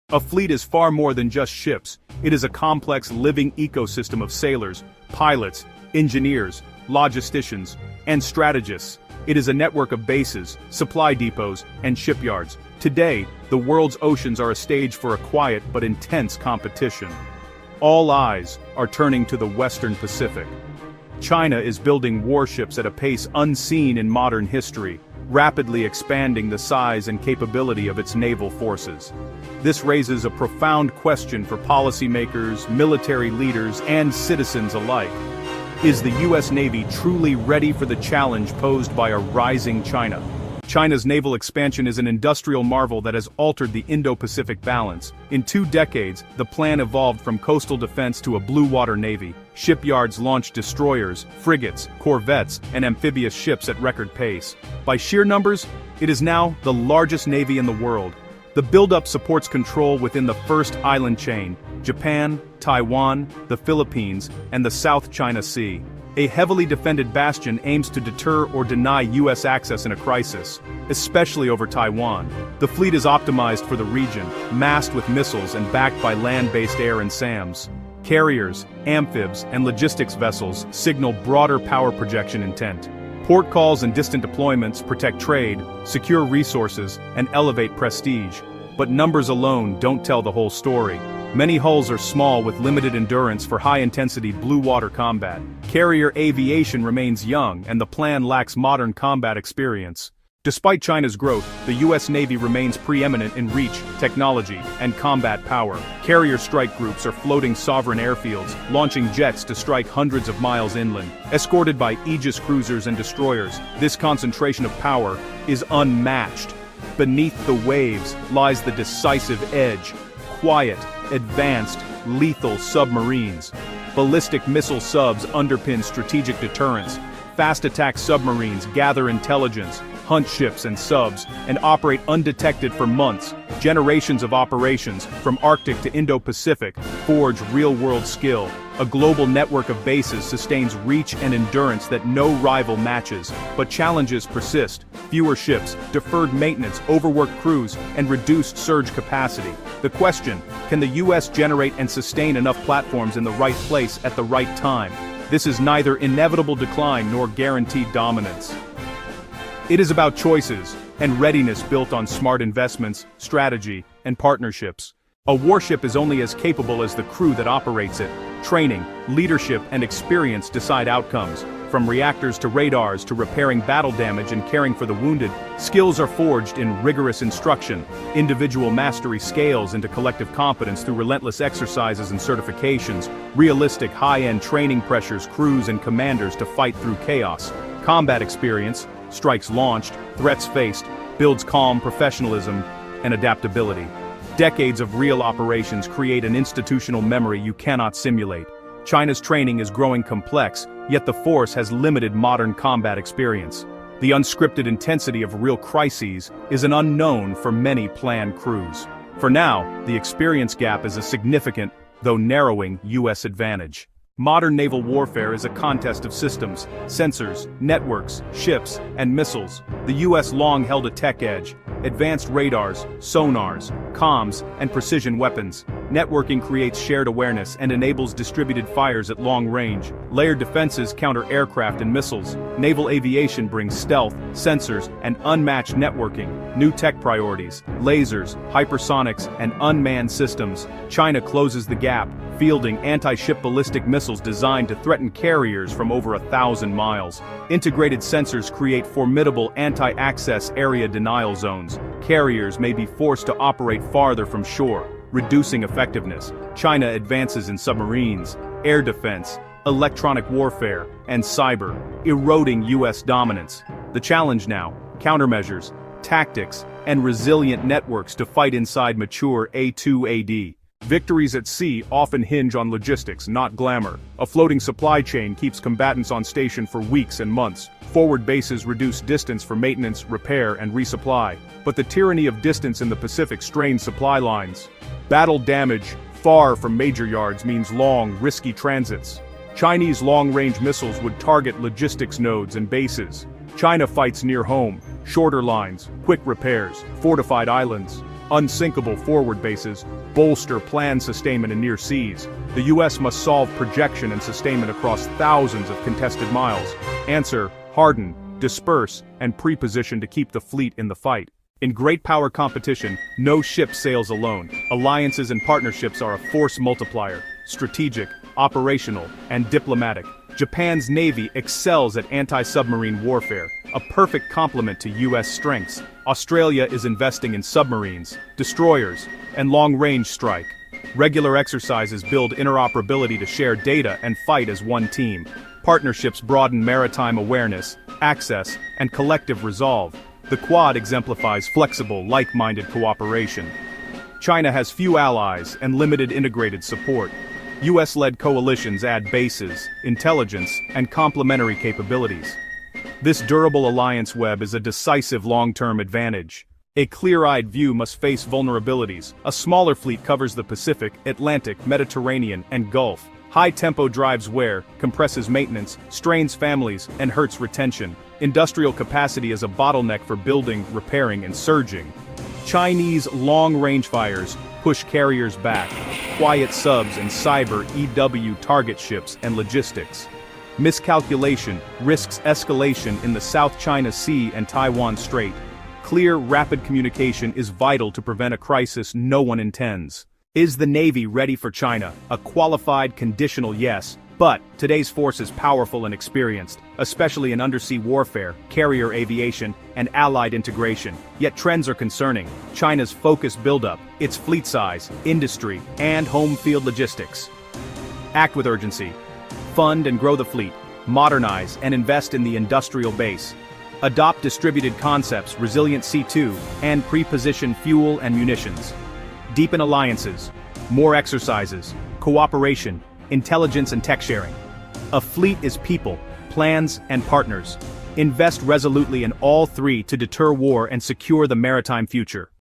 A fleet is far more than just ships. It is a complex living ecosystem of sailors, pilots, engineers, logisticians, and strategists. It is a network of bases, supply depots, and shipyards. Today, the world's oceans are a stage for a quiet but intense competition. All eyes are turning to the Western Pacific. China is building warships at a pace unseen in modern history, rapidly expanding the size and capability of its naval forces. This raises a profound question for policymakers, military leaders, and citizens alike. Is the U.S. Navy truly ready for the challenge posed by a rising China? China's naval expansion is an industrial marvel that has altered the Indo-Pacific balance. In 2 decades, the plan evolved from coastal defense to a blue-water navy. Shipyards launched destroyers, frigates, corvettes, and amphibious ships at record pace. By sheer numbers, it is now the largest navy in the world. The buildup supports control within the first island chain: Japan, Taiwan, the Philippines, and the South China Sea. A heavily defended bastion aims to deter or deny U.S. access in a crisis, especially over Taiwan. The fleet is optimized for the region, massed with missiles and backed by land-based air and SAMs. Carriers, amphibs, and logistics vessels signal broader power projection intent. Port calls and distant deployments protect trade, secure resources, and elevate prestige. But numbers alone don't tell the whole story. Many hulls are small with limited endurance for high-intensity blue-water combat. Carrier aviation remains young, and the plan lacks modern combat experience. Despite China's growth, the U.S. Navy remains preeminent in reach, technology, and combat power. Carrier strike groups are floating sovereign airfields, launching jets to strike hundreds of miles inland. Escorted by Aegis cruisers and destroyers, this concentration of power is unmatched. Beneath the waves lies the decisive edge: quiet, advanced, lethal submarines. Ballistic missile subs underpin strategic deterrence. Fast attack submarines gather intelligence, hunt ships and subs, and operate undetected for months. Generations of operations, from Arctic to Indo-Pacific, forge real-world skill. A global network of bases sustains reach and endurance that no rival matches. But challenges persist: fewer ships, deferred maintenance, overworked crews, and reduced surge capacity. The question: can the U.S. generate and sustain enough platforms in the right place at the right time? This is neither inevitable decline nor guaranteed dominance. It is about choices and readiness built on smart investments, strategy, and partnerships. A warship is only as capable as the crew that operates it. Training, leadership, and experience decide outcomes. From reactors to radars to repairing battle damage and caring for the wounded, skills are forged in rigorous instruction. Individual mastery scales into collective competence through relentless exercises and certifications. Realistic high-end training pressures crews and commanders to fight through chaos. Combat experience, strikes launched, threats faced, builds calm professionalism and adaptability. Decades of real operations create an institutional memory you cannot simulate. China's training is growing complex, yet the force has limited modern combat experience. The unscripted intensity of real crises is an unknown for many planned crews. For now, the experience gap is a significant, though narrowing, U.S. advantage. Modern naval warfare is a contest of systems, sensors, networks, ships, and missiles. The U.S. long held a tech edge: advanced radars, sonars, comms, and precision weapons. Networking creates shared awareness and enables distributed fires at long range. Layered defenses counter aircraft and missiles. Naval aviation brings stealth, sensors, and unmatched networking. New tech priorities: lasers, hypersonics, and unmanned systems. China closes the gap, fielding anti-ship ballistic missiles designed to threaten carriers from over 1,000 miles. Integrated sensors create formidable anti-access area denial zones. Carriers may be forced to operate farther from shore, reducing effectiveness. China advances in submarines, air defense, electronic warfare, and cyber, eroding U.S. dominance. The challenge now: countermeasures, tactics, and resilient networks to fight inside mature A2AD. Victories at sea often hinge on logistics, not glamour. A floating supply chain keeps combatants on station for weeks and months. Forward bases reduce distance for maintenance, repair, and resupply. But the tyranny of distance in the Pacific strains supply lines. Battle damage far from major yards means long, risky transits. Chinese long-range missiles would target logistics nodes and bases. China fights near home: shorter lines, quick repairs, fortified islands. unsinkable forward bases, bolster planned sustainment in near seas. The U.S. must solve projection and sustainment across thousands of contested miles. Answer: harden, disperse, and pre-position to keep the fleet in the fight. In great power competition, no ship sails alone. Alliances and partnerships are a force multiplier, strategic, operational, and diplomatic. Japan's Navy excels at anti-submarine warfare, a perfect complement to U.S. strengths. Australia is investing in submarines, destroyers, and long-range strike. Regular exercises build interoperability to share data and fight as one team. Partnerships broaden maritime awareness, access, and collective resolve. The Quad exemplifies flexible, like-minded cooperation. China has few allies and limited integrated support. US-led coalitions add bases, intelligence, and complementary capabilities. This durable alliance web is a decisive long-term advantage. A clear-eyed view must face vulnerabilities. A smaller fleet covers the Pacific, Atlantic, Mediterranean, and Gulf. High-tempo drives wear, compresses maintenance, strains families, and hurts retention. Industrial capacity is a bottleneck for building, repairing, and surging. Chinese long-range fires push carriers back. Quiet subs and cyber EW target ships and logistics. Miscalculation risks escalation in the South China Sea and Taiwan Strait. Clear, rapid communication is vital to prevent a crisis no one intends. Is the Navy ready for China? A qualified, conditional yes. But today's force is powerful and experienced, especially in undersea warfare, carrier aviation, and allied integration. Yet trends are concerning. China's focused buildup, its fleet size, industry, and home field logistics. Act with urgency. Fund and grow the fleet. Modernize and invest in the industrial base. Adopt distributed concepts, resilient C2, and pre-position fuel and munitions. Deepen alliances. More exercises. Cooperation. Intelligence and tech sharing. A fleet is people, plans, and partners. Invest resolutely in all three to deter war and secure the maritime future.